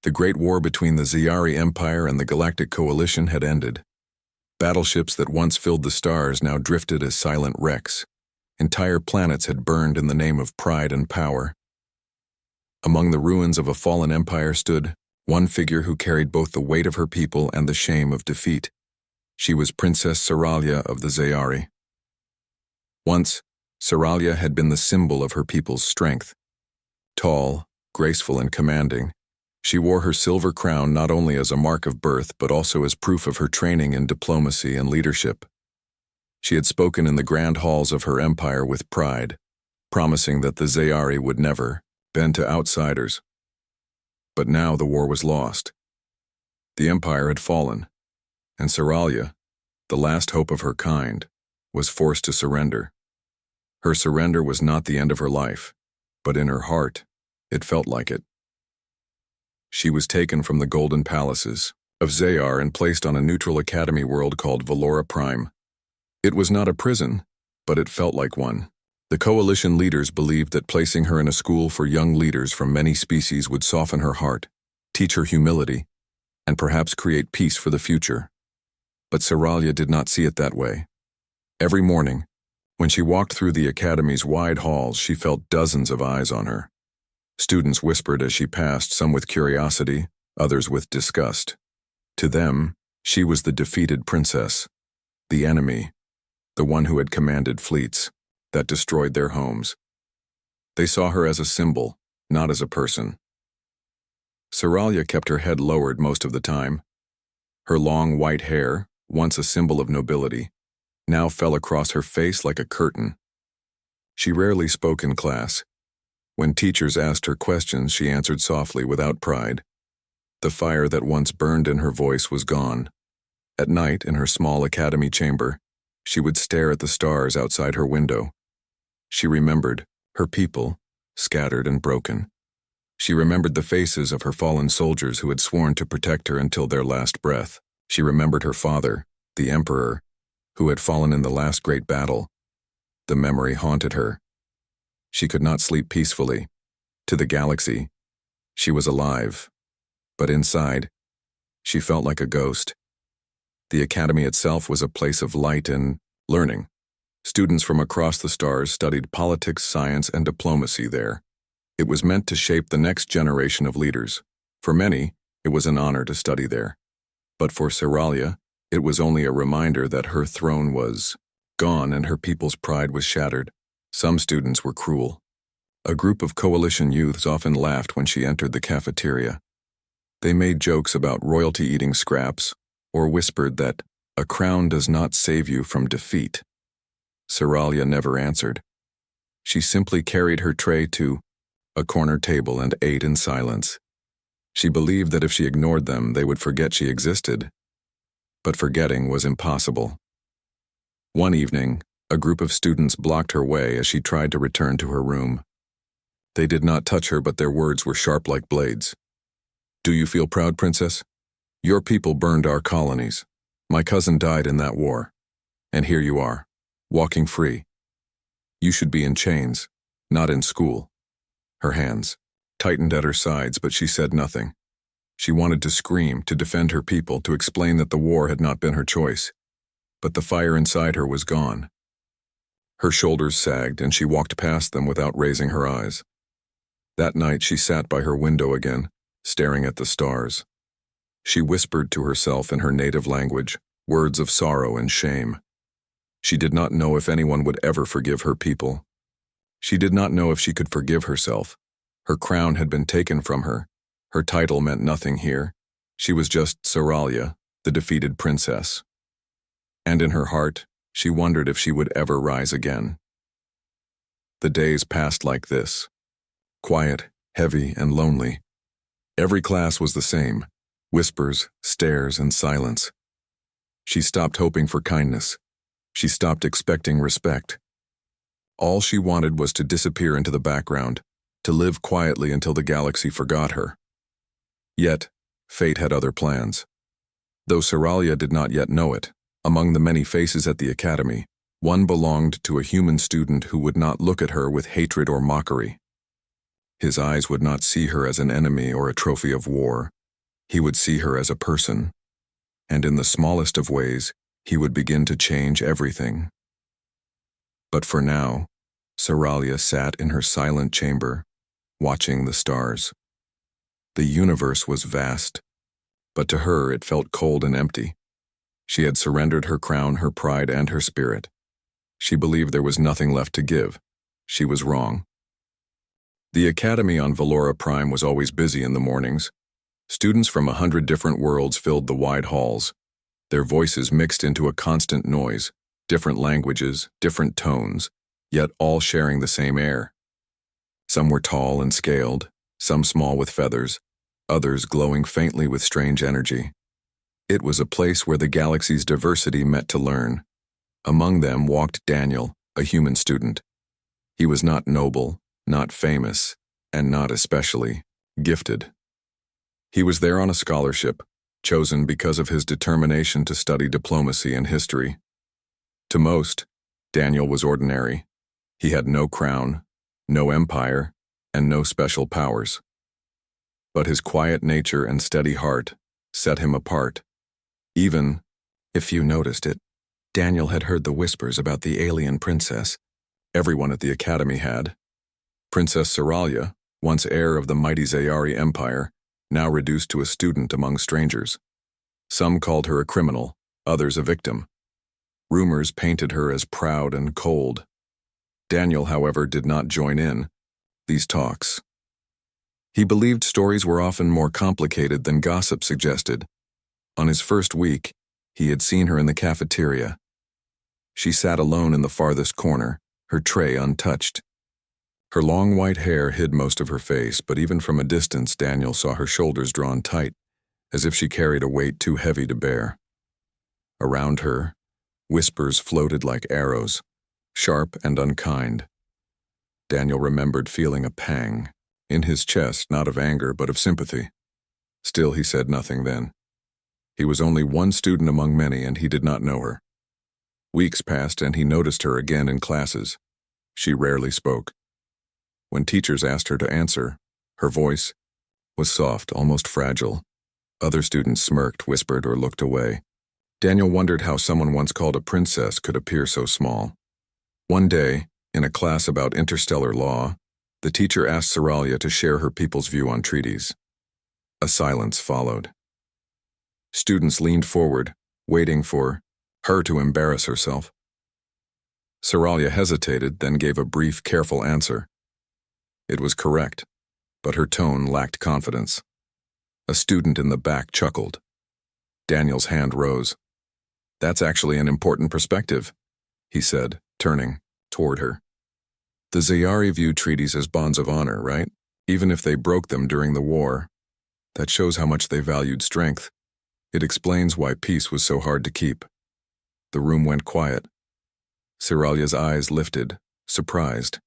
The Great War between the Zyari Empire and the Galactic Coalition had ended. Battleships that once filled the stars now drifted as silent wrecks. Entire planets had burned in the name of pride and power. Among the ruins of a fallen empire stood one figure who carried both the weight of her people and the shame of defeat. She was Princess Seralia of the Zyari. Once, Seralia had been the symbol of her people's strength. Tall, graceful, and commanding, she wore her silver crown not only as a mark of birth but also as proof of her training in diplomacy and leadership. She had spoken in the grand halls of her empire with pride, promising that the Zyari would never bend to outsiders. But now the war was lost. The empire had fallen, and Seralia, the last hope of her kind, was forced to surrender. Her surrender was not the end of her life, but in her heart, it felt like it. She was taken from the golden palaces of Zayar and placed on a neutral academy world called Valora Prime. It was not a prison, but it felt like one. The coalition leaders believed that placing her in a school for young leaders from many species would soften her heart, teach her humility, and perhaps create peace for the future. But Seralia did not see it that way. Every morning, when she walked through the academy's wide halls, she felt dozens of eyes on her. Students whispered as she passed, some with curiosity, others with disgust. To them, she was the defeated princess, the enemy, the one who had commanded fleets that destroyed their homes. They saw her as a symbol, not as a person. Seralia kept her head lowered most of the time. Her long white hair, once a symbol of nobility, now fell across her face like a curtain. She rarely spoke in class. When teachers asked her questions, she answered softly without pride. The fire that once burned in her voice was gone. At night, in her small academy chamber, she would stare at the stars outside her window. She remembered her people, scattered and broken. She remembered the faces of her fallen soldiers who had sworn to protect her until their last breath. She remembered her father, the Emperor, who had fallen in the last great battle. The memory haunted her. She could not sleep peacefully. To the galaxy, she was alive, but inside, she felt like a ghost. The academy itself was a place of light and learning. Students from across the stars studied politics, science, and diplomacy there. It was meant to shape the next generation of leaders. For many, it was an honor to study there. But for Seralia, it was only a reminder that her throne was gone and her people's pride was shattered. Some students were cruel. A group of coalition youths often laughed when she entered the cafeteria. They made jokes about royalty eating scraps, or whispered that a crown does not save you from defeat. Seralia never answered. She simply carried her tray to a corner table and ate in silence. She believed that if she ignored them, they would forget she existed. But forgetting was impossible. One evening, a group of students blocked her way as she tried to return to her room. They did not touch her, but their words were sharp like blades. "Do you feel proud, Princess? Your people burned our colonies. My cousin died in that war. And here you are, walking free. You should be in chains, not in school." Her hands tightened at her sides, but she said nothing. She wanted to scream, to defend her people, to explain that the war had not been her choice. But the fire inside her was gone. Her shoulders sagged, and she walked past them without raising her eyes. That night she sat by her window again, staring at the stars. She whispered to herself in her native language, words of sorrow and shame. She did not know if anyone would ever forgive her people. She did not know if she could forgive herself. Her crown had been taken from her. Her title meant nothing here. She was just Seralia, the defeated princess. And in her heart, she wondered if she would ever rise again. The days passed like this. Quiet, heavy, and lonely. Every class was the same. Whispers, stares, and silence. She stopped hoping for kindness. She stopped expecting respect. All she wanted was to disappear into the background, to live quietly until the galaxy forgot her. Yet, fate had other plans. Though Seralia did not yet know it, among the many faces at the academy, one belonged to a human student who would not look at her with hatred or mockery. His eyes would not see her as an enemy or a trophy of war. He would see her as a person, and in the smallest of ways, he would begin to change everything. But for now, Saralia sat in her silent chamber, watching the stars. The universe was vast, but to her it felt cold and empty. She had surrendered her crown, her pride, and her spirit. She believed there was nothing left to give. She was wrong. The academy on Valora Prime was always busy in the mornings. Students from 100 different worlds filled the wide halls, their voices mixed into a constant noise, different languages, different tones, yet all sharing the same air. Some were tall and scaled, some small with feathers, others glowing faintly with strange energy. It was a place where the galaxy's diversity met to learn. Among them walked Daniel, a human student. He was not noble, not famous, and not especially gifted. He was there on a scholarship, chosen because of his determination to study diplomacy and history. To most, Daniel was ordinary. He had no crown, no empire, and no special powers. But his quiet nature and steady heart set him apart. Even, if few noticed it, Daniel had heard the whispers about the alien princess. Everyone at the academy had. Princess Saralia, once heir of the mighty Zayari Empire, now reduced to a student among strangers. Some called her a criminal, others a victim. Rumors painted her as proud and cold. Daniel, however, did not join in these talks. He believed stories were often more complicated than gossip suggested. On his first week, he had seen her in the cafeteria. She sat alone in the farthest corner, her tray untouched. Her long white hair hid most of her face, but even from a distance Daniel saw her shoulders drawn tight, as if she carried a weight too heavy to bear. Around her, whispers floated like arrows, sharp and unkind. Daniel remembered feeling a pang, in his chest, not of anger but of sympathy. Still, he said nothing then. He was only one student among many, and he did not know her. Weeks passed, and he noticed her again in classes. She rarely spoke. When teachers asked her to answer, her voice was soft, almost fragile. Other students smirked, whispered, or looked away. Daniel wondered how someone once called a princess could appear so small. One day, in a class about interstellar law, the teacher asked Saralia to share her people's view on treaties. A silence followed. Students leaned forward, waiting for her to embarrass herself. Saralia hesitated, then gave a brief, careful answer. It was correct, but her tone lacked confidence. A student in the back chuckled. Daniel's hand rose. "That's actually an important perspective," he said, turning toward her. "The Zayari view treaties as bonds of honor, right? Even if they broke them during the war. That shows how much they valued strength. It explains why peace was so hard to keep." The room went quiet. Saralia's eyes lifted, surprised.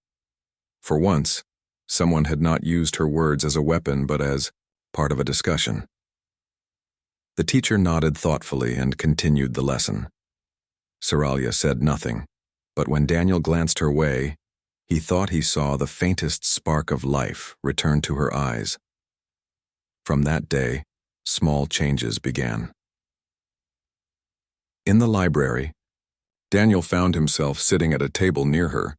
For once, someone had not used her words as a weapon but as part of a discussion. The teacher nodded thoughtfully and continued the lesson. Saralia said nothing, but when Daniel glanced her way, he thought he saw the faintest spark of life return to her eyes. From that day, small changes began. In the library, Daniel found himself sitting at a table near her.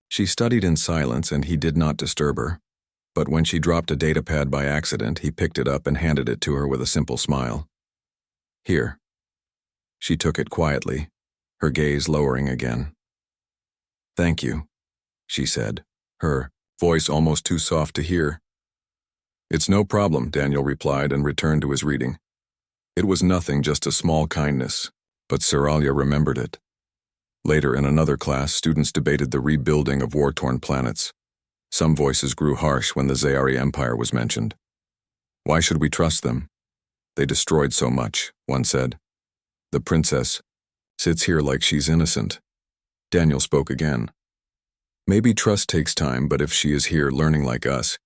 She studied in silence and he did not disturb her. But when she dropped a datapad by accident, he picked it up and handed it to her with a simple smile. "Here." She took it quietly, her gaze lowering again. "Thank you," she said, her voice almost too soft to hear. "It's no problem," Daniel replied and returned to his reading. It was nothing, just a small kindness, but Saralia remembered it. Later in another class, students debated the rebuilding of war-torn planets. Some voices grew harsh when the Zayari Empire was mentioned. "Why should we trust them? They destroyed so much," one said. "The princess sits here like she's innocent." Daniel spoke again. "Maybe trust takes time, but if she is here learning like us,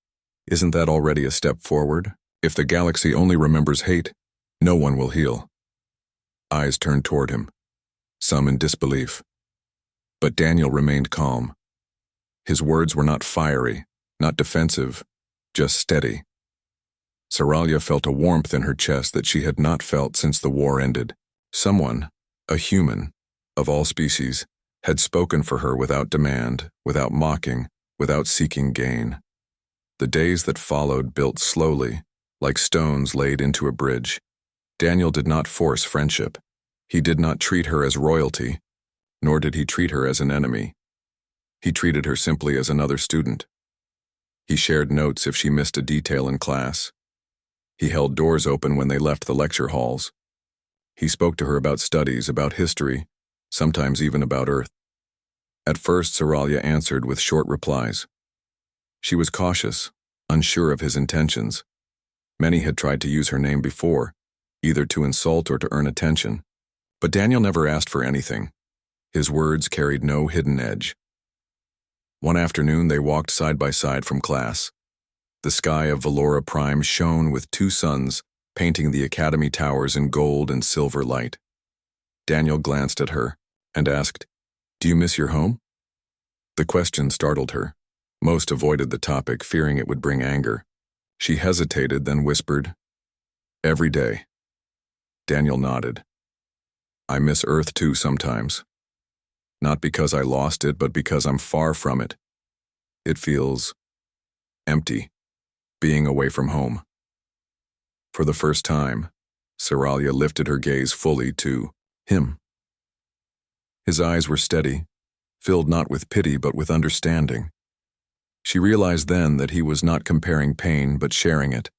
isn't that already a step forward? If the galaxy only remembers hate, no one will heal." Eyes turned toward him, some in disbelief. But Daniel remained calm. His words were not fiery, not defensive, just steady. Saralia felt a warmth in her chest that she had not felt since the war ended. Someone, a human, of all species, had spoken for her without demand, without mocking, without seeking gain. The days that followed built slowly, like stones laid into a bridge. Daniel did not force friendship. He did not treat her as royalty, nor did he treat her as an enemy. He treated her simply as another student. He shared notes if she missed a detail in class. He held doors open when they left the lecture halls. He spoke to her about studies, about history, sometimes even about Earth. At first, Saralia answered with short replies. She was cautious, unsure of his intentions. Many had tried to use her name before, either to insult or to earn attention. But Daniel never asked for anything. His words carried no hidden edge. One afternoon, they walked side by side from class. The sky of Valora Prime shone with two suns, painting the academy towers in gold and silver light. Daniel glanced at her and asked, "Do you miss your home?" The question startled her. Most avoided the topic, fearing it would bring anger. She hesitated, then whispered, "Every day." Daniel nodded. "I miss Earth too sometimes. Not because I lost it, but because I'm far from it. It feels empty, being away from home." For the first time, Saralia lifted her gaze fully to him. His eyes were steady, filled not with pity but with understanding. She realized then that he was not comparing pain but sharing it,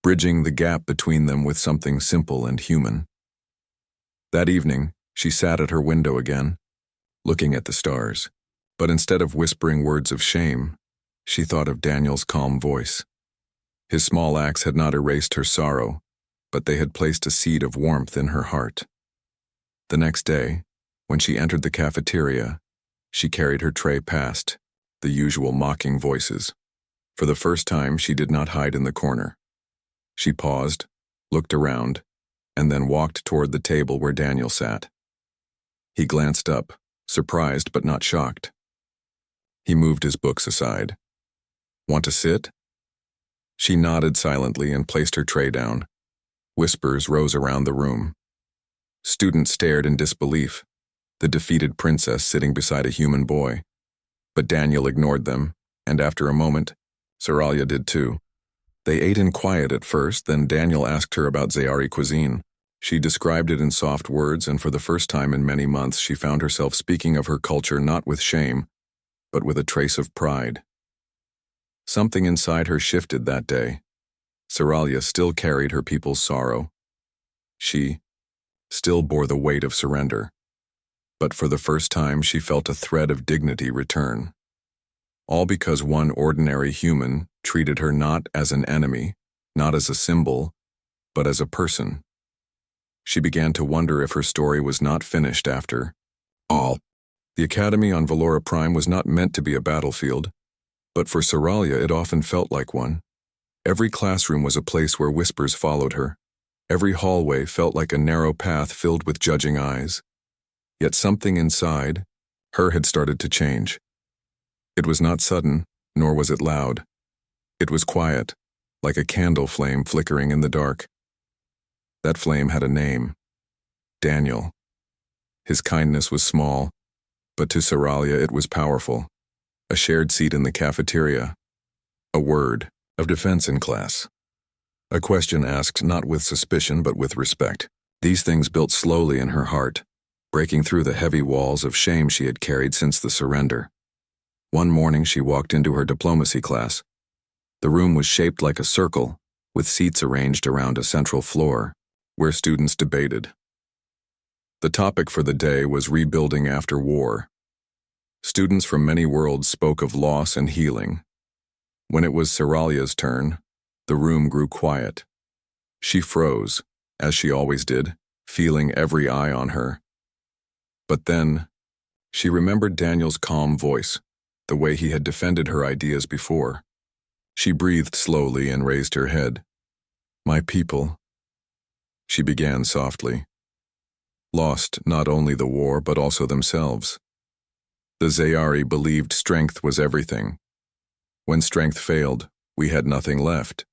bridging the gap between them with something simple and human. That evening, she sat at her window again, looking at the stars, but instead of whispering words of shame, she thought of Daniel's calm voice. His small acts had not erased her sorrow, but they had placed a seed of warmth in her heart. The next day, when she entered the cafeteria, she carried her tray past the usual mocking voices. For the first time, she did not hide in the corner. She paused, looked around, and then walked toward the table where Daniel sat. He glanced up, surprised but not shocked. He moved his books aside. "Want to sit?" She nodded silently and placed her tray down. Whispers rose around the room. Students stared in disbelief, the defeated princess sitting beside a human boy. But Daniel ignored them, and after a moment, Saralia did too. They ate in quiet at first, then Daniel asked her about Zayari cuisine. She described it in soft words, and for the first time in many months she found herself speaking of her culture not with shame, but with a trace of pride. Something inside her shifted that day. Saralia still carried her people's sorrow. She still bore the weight of surrender. But for the first time she felt a thread of dignity return. All because one ordinary human treated her not as an enemy, not as a symbol, but as a person. She began to wonder if her story was not finished after all. The academy on Valora Prime was not meant to be a battlefield, but for Saralia it often felt like one. Every classroom was a place where whispers followed her. Every hallway felt like a narrow path filled with judging eyes. Yet something inside her had started to change. It was not sudden, nor was it loud. It was quiet, like a candle flame flickering in the dark. That flame had a name: Daniel. His kindness was small, but to Saralia it was powerful. A shared seat in the cafeteria. A word of defense in class. A question asked not with suspicion but with respect. These things built slowly in her heart, breaking through the heavy walls of shame she had carried since the surrender. One morning she walked into her diplomacy class. The room was shaped like a circle, with seats arranged around a central floor, where students debated. The topic for the day was rebuilding after war. Students from many worlds spoke of loss and healing. When it was Saralia's turn, the room grew quiet. She froze, as she always did, feeling every eye on her. But then, she remembered Daniel's calm voice, the way he had defended her ideas before. She breathed slowly and raised her head. "My people," she began softly, lost not only the war but also themselves. The Zayari believed strength was everything. When strength failed, We had nothing left.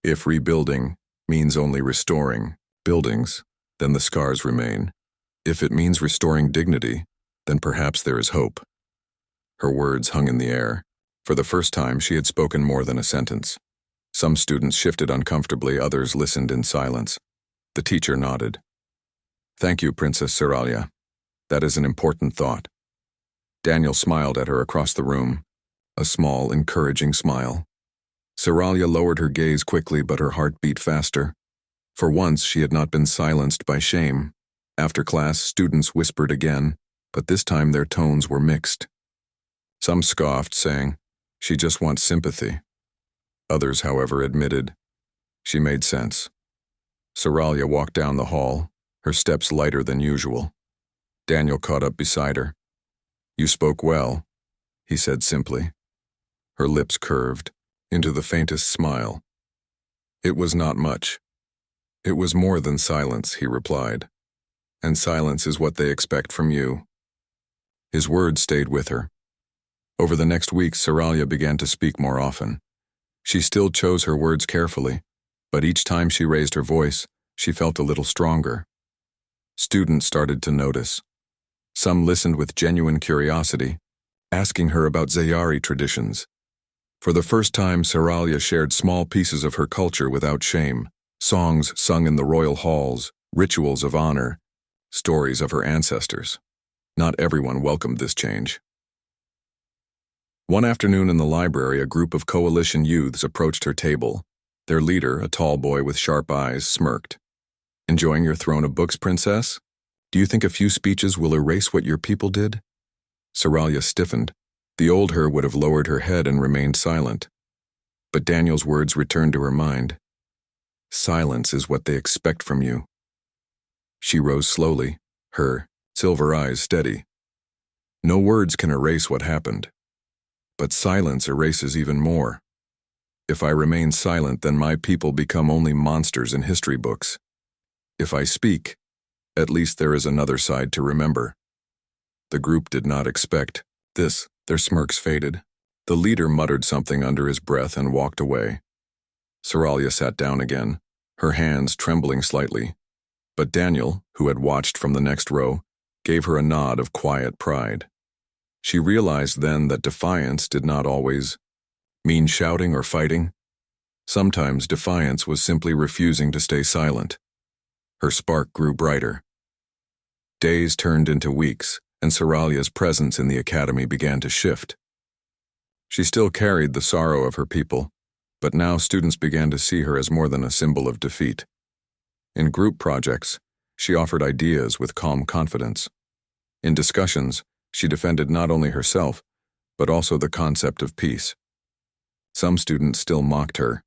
If rebuilding means only restoring buildings, then the scars remain. If it means restoring dignity, then perhaps there is hope. Her words hung in the air. For the first time, she had spoken more than a sentence. Some students shifted uncomfortably, others listened in silence. The teacher nodded. "Thank you, Princess Seralia. That is an important thought." Daniel smiled at her across the room, a small, encouraging smile. Seralia lowered her gaze quickly, but her heart beat faster. For once, she had not been silenced by shame. After class, students whispered again, but this time their tones were mixed. Some scoffed, saying, "She just wants sympathy." Others, however, admitted, "She made sense." Seralia walked down the hall, her steps lighter than usual. Daniel caught up beside her. "You spoke well," he said simply. Her lips curved into the faintest smile. "It was not much." "It was more than silence," he replied. "And silence is what they expect from you." His words stayed with her. Over the next weeks, Seralia began to speak more often. She still chose her words carefully, but each time she raised her voice, she felt a little stronger. Students started to notice. Some listened with genuine curiosity, asking her about Zayari traditions. For the first time, Seralia shared small pieces of her culture without shame, songs sung in the royal halls, rituals of honor, stories of her ancestors. Not everyone welcomed this change. One afternoon in the library, a group of coalition youths approached her table. Their leader, a tall boy with sharp eyes, smirked. "Enjoying your throne of books, princess? Do you think a few speeches will erase what your people did?" Seralia stiffened. The old her would have lowered her head and remained silent. But Daniel's words returned to her mind. "Silence is what they expect from you." She rose slowly, her silver eyes steady. "No words can erase what happened. But silence erases even more. If I remain silent, then my people become only monsters in history books. If I speak, at least there is another side to remember." The group did not expect this. Their smirks faded. The leader muttered something under his breath and walked away. Seralia sat down again, her hands trembling slightly. But Daniel, who had watched from the next row, gave her a nod of quiet pride. She realized then that defiance did not always mean shouting or fighting. Sometimes defiance was simply refusing to stay silent. Her spark grew brighter. Days turned into weeks, and Seralia's presence in the academy began to shift. She still carried the sorrow of her people, but now students began to see her as more than a symbol of defeat. In group projects, she offered ideas with calm confidence. In discussions, she defended not only herself, but also the concept of peace. Some students still mocked her,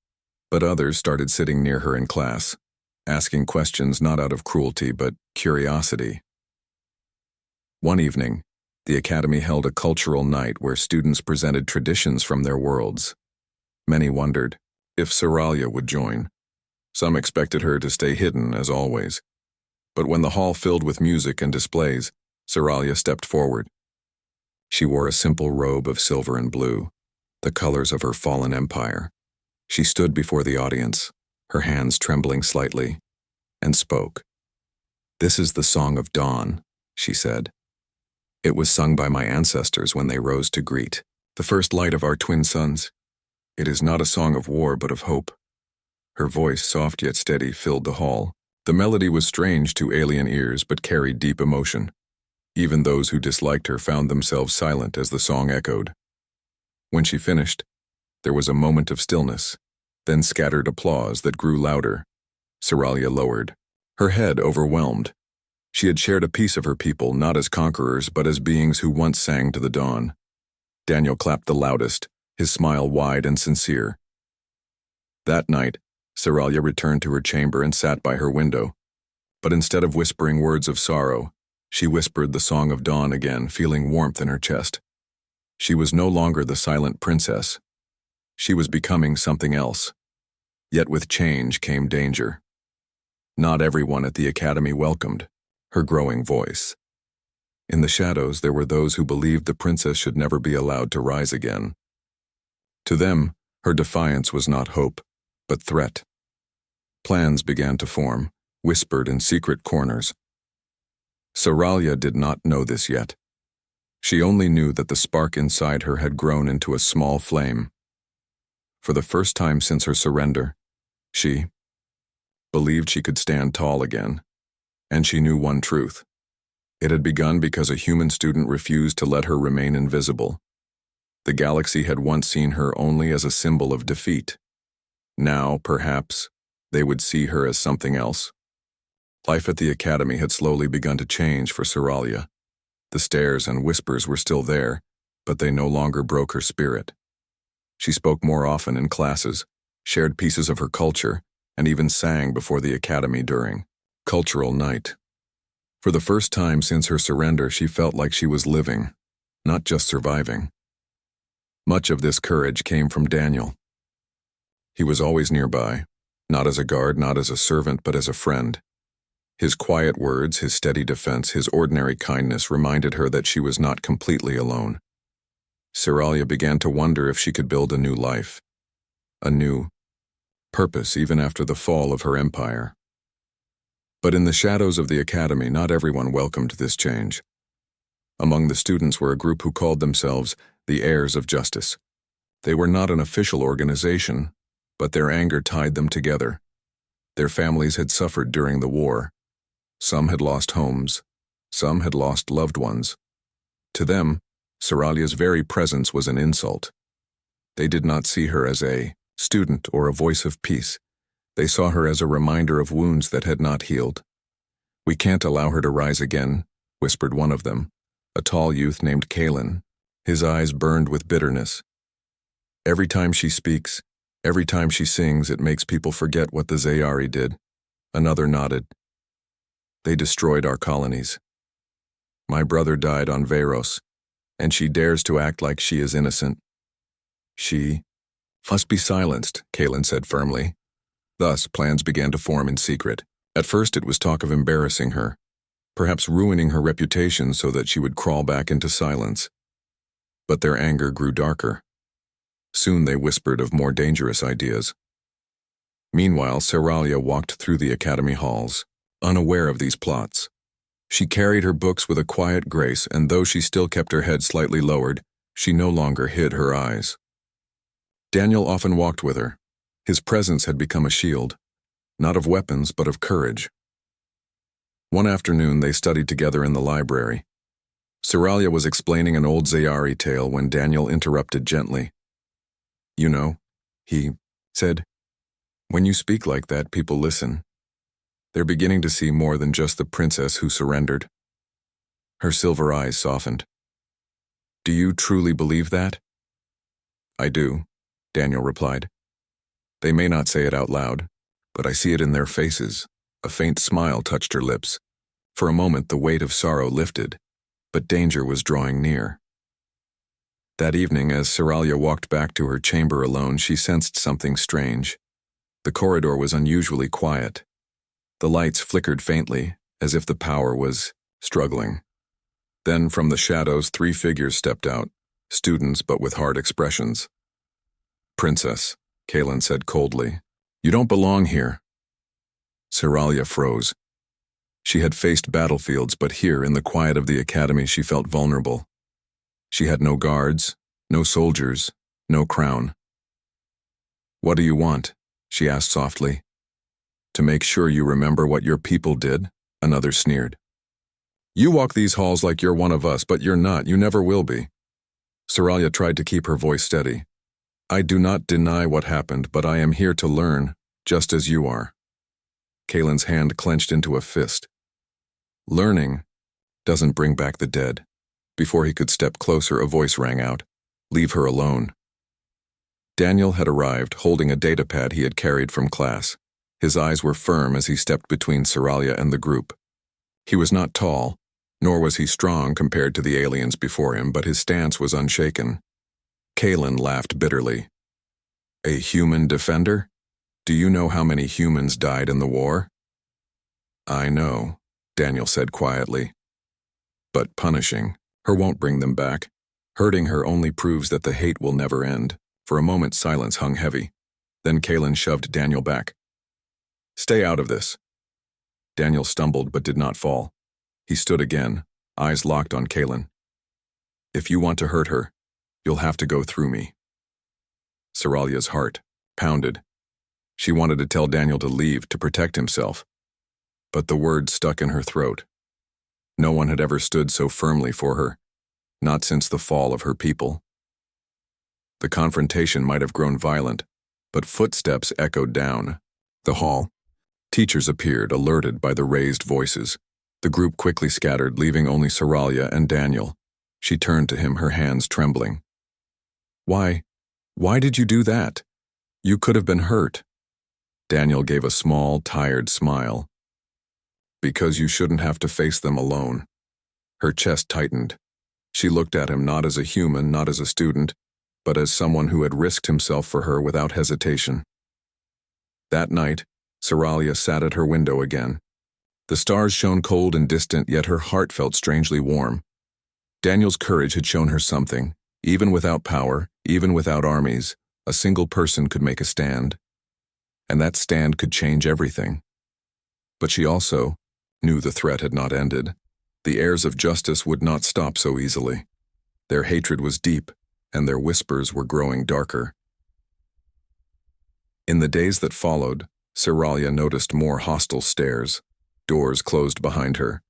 but others started sitting near her in class, asking questions not out of cruelty but curiosity. One evening, the academy held a cultural night where students presented traditions from their worlds. Many wondered if Seralia would join. Some expected her to stay hidden, as always. But when the hall filled with music and displays, Seralia stepped forward. She wore a simple robe of silver and blue, the colors of her fallen empire. She stood before the audience, her hands trembling slightly, and spoke. "This is the Song of Dawn," she said. "It was sung by my ancestors when they rose to greet the first light of our twin suns. It is not a song of war but of hope." Her voice, soft yet steady, filled the hall. The melody was strange to alien ears but carried deep emotion. Even those who disliked her found themselves silent as the song echoed. When she finished, there was a moment of stillness, then scattered applause that grew louder. Seralia lowered, her head overwhelmed. She had shared a piece of her people, not as conquerors, but as beings who once sang to the dawn. Daniel clapped the loudest, his smile wide and sincere. That night, Seralia returned to her chamber and sat by her window. But instead of whispering words of sorrow, she whispered the Song of Dawn again, feeling warmth in her chest. She was no longer the silent princess. She was becoming something else. Yet with change came danger. Not everyone at the academy welcomed her growing voice. In the shadows, there were those who believed the princess should never be allowed to rise again. To them, Her defiance was not hope, but threat. Plans began to form, whispered in secret corners. Saralia did not know this yet. She only knew that the spark inside her had grown into a small flame. For the first time since her surrender, she believed she could stand tall again, and she knew one truth. It had begun because a human student refused to let her remain invisible. The galaxy had once seen her only as a symbol of defeat. Now, perhaps, they would see her as something else. Life at the academy had slowly begun to change for Saralia. The stares and whispers were still there, but they no longer broke her spirit. She spoke more often in classes, shared pieces of her culture, and even sang before the academy during cultural night. For the first time since her surrender, she felt like she was living, not just surviving. Much of this courage came from Daniel. He was always nearby, not as a guard, not as a servant, but as a friend. His quiet words, his steady defense, his ordinary kindness reminded her that she was not completely alone. Saralia began to wonder if she could build a new life, a new purpose even after the fall of her empire. But in the shadows of the academy, not everyone welcomed this change. Among the students were a group who called themselves the Heirs of Justice. They were not an official organization, but their anger tied them together. Their families had suffered during the war. Some had lost homes. Some had lost loved ones. To them, Saralia's very presence was an insult. They did not see her as a student or a voice of peace. They saw her as a reminder of wounds that had not healed. "We can't allow her to rise again," whispered one of them, a tall youth named Kalen. His eyes burned with bitterness. "Every time she speaks, every time she sings, it makes people forget what the Zayari did." Another nodded. "They destroyed our colonies. My brother died on Veros, and she dares to act like she is innocent. She must be silenced," Kalen said firmly. Thus, plans began to form in secret. At first it was talk of embarrassing her, perhaps ruining her reputation so that she would crawl back into silence. But their anger grew darker. Soon they whispered of more dangerous ideas. Meanwhile, Saralia walked through the academy halls, unaware of these plots. She carried her books with a quiet grace, and though she still kept her head slightly lowered, she no longer hid her eyes. Daniel often walked with her. His presence had become a shield, not of weapons but of courage. One afternoon they studied together in the library. Saralia was explaining an old Zayari tale when Daniel interrupted gently. "You know," he said, "when you speak like that, people listen. They're beginning to see more than just the princess who surrendered." Her silver eyes softened. "Do you truly believe that?" "I do," Daniel replied. "They may not say it out loud, but I see it in their faces." A faint smile touched her lips. For a moment the weight of sorrow lifted, but danger was drawing near. That evening, as Saralia walked back to her chamber alone, she sensed something strange. The corridor was unusually quiet. The lights flickered faintly, as if the power was struggling. Then, from the shadows, 3 figures stepped out, students but with hard expressions. "Princess," Kalen said coldly, "you don't belong here." Saralia froze. She had faced battlefields, but here, in the quiet of the academy, she felt vulnerable. She had no guards, no soldiers, no crown. "What do you want?" she asked softly. "To make sure you remember what your people did," another sneered. "You walk these halls like you're one of us, but you're not, you never will be." Saralia tried to keep her voice steady. "I do not deny what happened, but I am here to learn, just as you are." Kalen's hand clenched into a fist. "Learning doesn't bring back the dead." Before he could step closer, a voice rang out, "Leave her alone." Daniel had arrived, holding a datapad he had carried from class. His eyes were firm as he stepped between Saralia and the group. He was not tall, nor was he strong compared to the aliens before him, but his stance was unshaken. Kalen laughed bitterly. "A human defender? Do you know how many humans died in the war?" "I know," Daniel said quietly. "But punishing her won't bring them back. Hurting her only proves that the hate will never end." For a moment, silence hung heavy. Then Kalen shoved Daniel back. "Stay out of this." Daniel stumbled but did not fall. He stood again, eyes locked on Kalen. "If you want to hurt her, you'll have to go through me." Soralia's heart pounded. She wanted to tell Daniel to leave, to protect himself. But the words stuck in her throat. No one had ever stood so firmly for her, not since the fall of her people. The confrontation might have grown violent, but footsteps echoed down the hall. Teachers appeared, alerted by the raised voices. The group quickly scattered, leaving only Soralia and Daniel. She turned to him, her hands trembling. Why did you do that? You could have been hurt." Daniel gave a small, tired smile. "Because you shouldn't have to face them alone." Her chest tightened. She looked at him not as a human, not as a student, but as someone who had risked himself for her without hesitation. That night, Soralia sat at her window again. The stars shone cold and distant, yet her heart felt strangely warm. Daniel's courage had shown her something. Even without power, even without armies, a single person could make a stand. And that stand could change everything. But she also knew the threat had not ended. The heirs of justice would not stop so easily. Their hatred was deep, and their whispers were growing darker. In the days that followed, Soralia noticed more hostile stares. Doors closed behind her.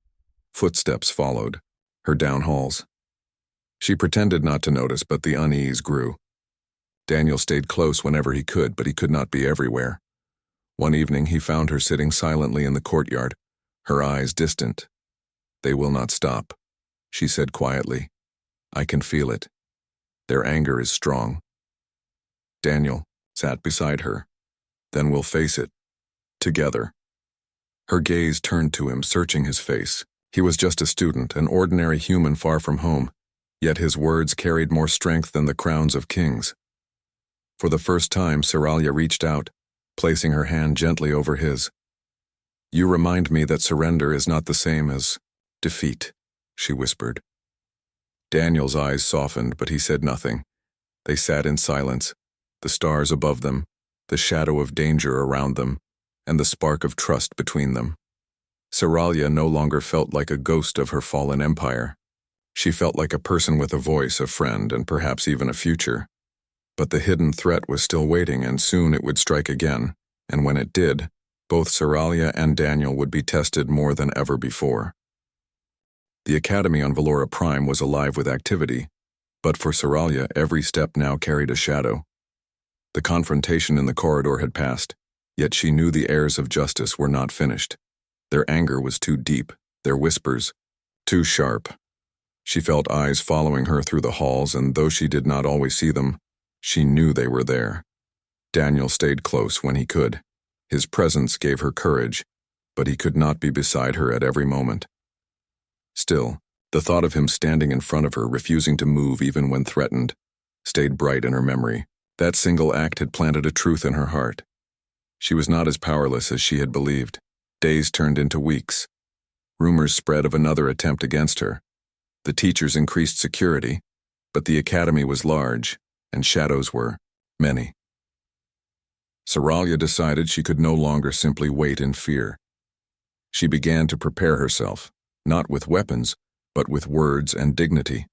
Footsteps followed, her down halls. She pretended not to notice, but the unease grew. Daniel stayed close whenever he could, but he could not be everywhere. One evening he found her sitting silently in the courtyard, her eyes distant. "They will not stop," she said quietly. "I can feel it. Their anger is strong." Daniel sat beside her. "Then we'll face it. Together." Her gaze turned to him, searching his face. He was just a student, an ordinary human far from home, yet his words carried more strength than the crowns of kings. For the first time, Soralia reached out, placing her hand gently over his. "You remind me that surrender is not the same as defeat," she whispered. Daniel's eyes softened, but he said nothing. They sat in silence, the stars above them, the shadow of danger around them, and the spark of trust between them. Soralia no longer felt like a ghost of her fallen empire. She felt like a person with a voice, a friend, and perhaps even a future. But the hidden threat was still waiting, and soon it would strike again, and when it did, both Soralia and Daniel would be tested more than ever before. The academy on Valora Prime was alive with activity, but for Soralia, every step now carried a shadow. The confrontation in the corridor had passed, yet she knew the heirs of justice were not finished. Their anger was too deep, their whispers too sharp. She felt eyes following her through the halls, and though she did not always see them, she knew they were there. Daniel stayed close when he could. His presence gave her courage, but he could not be beside her at every moment. Still, the thought of him standing in front of her, refusing to move even when threatened, stayed bright in her memory. That single act had planted a truth in her heart. She was not as powerless as she had believed. Days turned into weeks. Rumors spread of another attempt against her. The teachers increased security, but the academy was large, and shadows were many. Soralia decided she could no longer simply wait in fear. She began to prepare herself, not with weapons, but with words and dignity.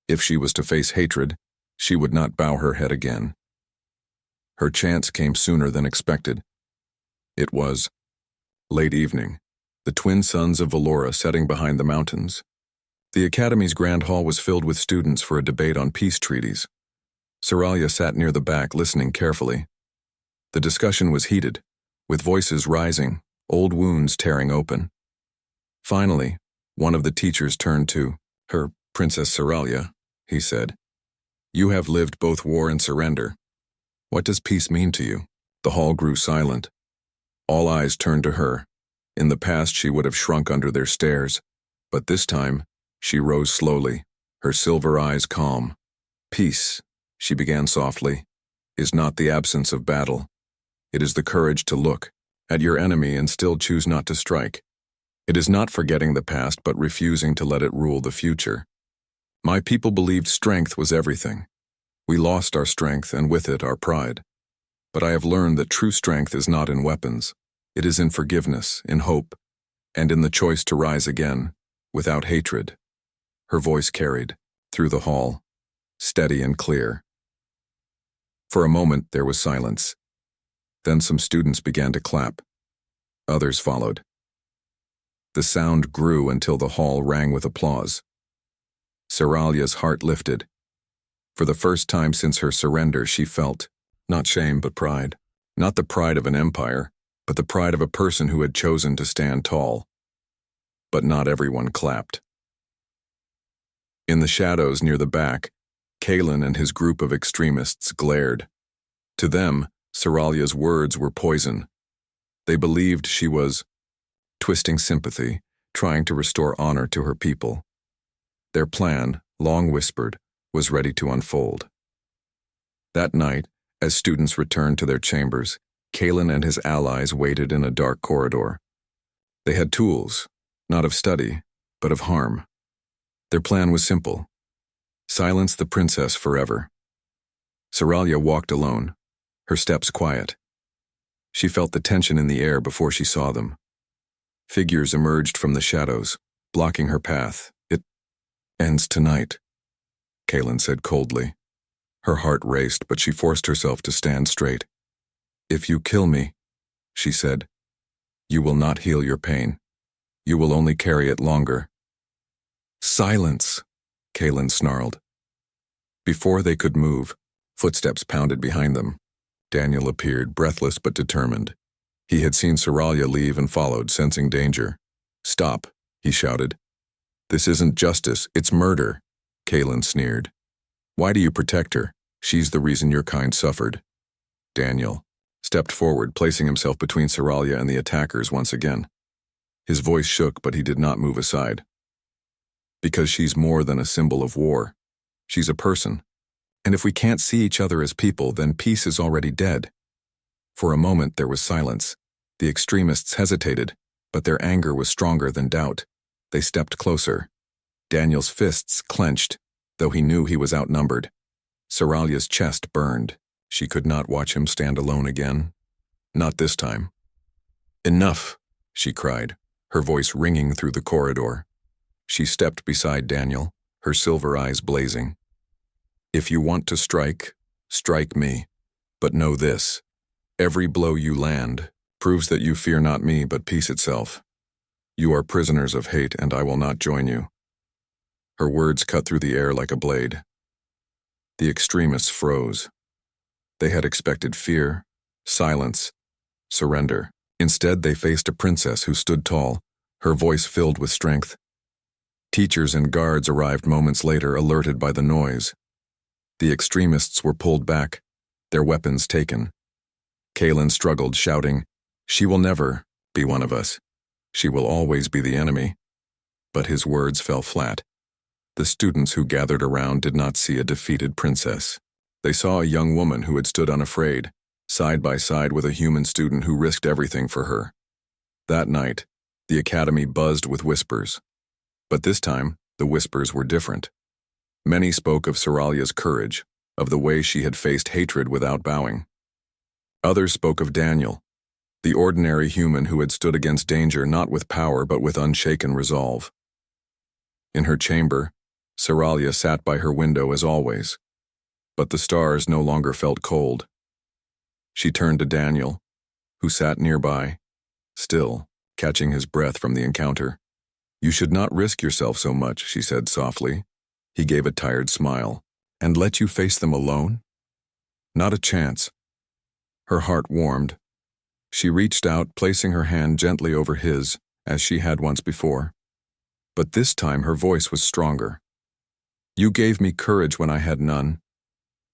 If she was to face hatred, she would not bow her head again. Her chance came sooner than expected. It was late evening, the twin suns of Valora setting behind the mountains. The academy's grand hall was filled with students for a debate on peace treaties. Soralia sat near the back, listening carefully. The discussion was heated, with voices rising, old wounds tearing open. Finally, one of the teachers turned to her. "Princess Soralia," he said, "you have lived both war and surrender. What does peace mean to you?" The hall grew silent. All eyes turned to her. In the past, she would have shrunk under their stares, but this time, she rose slowly, her silver eyes calm. "Peace," she began softly, "is not the absence of battle. It is the courage to look at your enemy and still choose not to strike. It is not forgetting the past, but refusing to let it rule the future. My people believed strength was everything. We lost our strength and with it our pride. But I have learned that true strength is not in weapons. It is in forgiveness, in hope, and in the choice to rise again, without hatred. Her voice carried, through the hall, steady and clear. For a moment there was silence. Then some students began to clap. Others followed. The sound grew until the hall rang with applause. Seralia's heart lifted. For the first time since her surrender, she felt, not shame but pride. Not the pride of an empire, but the pride of a person who had chosen to stand tall. But not everyone clapped. In the shadows near the back, Kalen and his group of extremists glared. To them, Seralia's words were poison. They believed she was twisting sympathy, trying to restore honor to her people. Their plan, long whispered, was ready to unfold. That night, as students returned to their chambers, Kalen and his allies waited in a dark corridor. They had tools, not of study, but of harm. Their plan was simple: silence the princess forever. Seralia walked alone, her steps quiet. She felt the tension in the air before she saw them. Figures emerged from the shadows, blocking her path. "It ends tonight," Kalen said coldly. Her heart raced, but she forced herself to stand straight. "If you kill me," she said, "you will not heal your pain. You will only carry it longer." "Silence," Kalen snarled. Before they could move, footsteps pounded behind them. Daniel appeared, breathless but determined. He had seen Seralia leave and followed, sensing danger. "Stop," he shouted. "This isn't justice, it's murder," Kalen sneered. "Why do you protect her? She's the reason your kind suffered." Daniel stepped forward, placing himself between Seralia and the attackers once again. His voice shook, but he did not move aside. "Because she's more than a symbol of war. She's a person. And if we can't see each other as people, then peace is already dead." For a moment there was silence. The extremists hesitated, but their anger was stronger than doubt. They stepped closer. Daniel's fists clenched, though he knew he was outnumbered. Seralia's chest burned. She could not watch him stand alone again. Not this time. "Enough," she cried, her voice ringing through the corridor. She stepped beside Daniel, her silver eyes blazing. "If you want to strike, strike me. But know this: every blow you land proves that you fear not me but peace itself. You are prisoners of hate, and I will not join you." Her words cut through the air like a blade. The extremists froze. They had expected fear, silence, surrender. Instead, they faced a princess who stood tall, her voice filled with strength. Teachers and guards arrived moments later, alerted by the noise. The extremists were pulled back, their weapons taken. Kalen struggled, shouting, "She will never be one of us. She will always be the enemy." But his words fell flat. The students who gathered around did not see a defeated princess. They saw a young woman who had stood unafraid, side by side with a human student who risked everything for her. That night, the academy buzzed with whispers. But this time, the whispers were different. Many spoke of Seralia's courage, of the way she had faced hatred without bowing. Others spoke of Daniel, the ordinary human who had stood against danger not with power but with unshaken resolve. In her chamber, Seralia sat by her window as always, but the stars no longer felt cold. She turned to Daniel, who sat nearby, still, catching his breath from the encounter. "You should not risk yourself so much," she said softly. He gave a tired smile. "And let you face them alone? Not a chance." Her heart warmed. She reached out, placing her hand gently over his, as she had once before. But this time her voice was stronger. "You gave me courage when I had none.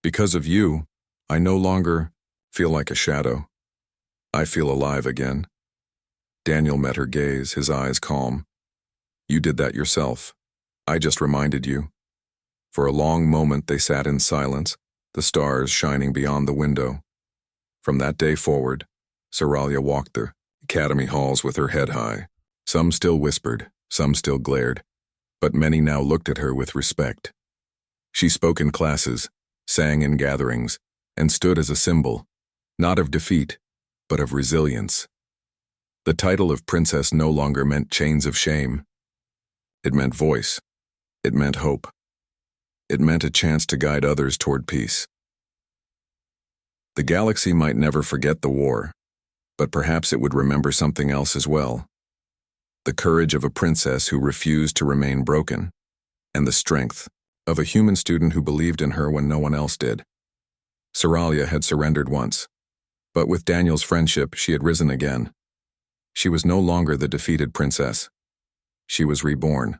Because of you, I no longer feel like a shadow. I feel alive again." Daniel met her gaze, his eyes calm. "You did that yourself. I just reminded you." For a long moment they sat in silence, the stars shining beyond the window. From that day forward, Seralia walked the academy halls with her head high. Some still whispered, some still glared, but many now looked at her with respect. She spoke in classes, sang in gatherings, and stood as a symbol, not of defeat, but of resilience. The title of princess no longer meant chains of shame. It meant voice. It meant hope. It meant a chance to guide others toward peace. The galaxy might never forget the war, but perhaps it would remember something else as well. The courage of a princess who refused to remain broken, and the strength of a human student who believed in her when no one else did. Seralia had surrendered once, but with Daniel's friendship, she had risen again. She was no longer the defeated princess. She was reborn,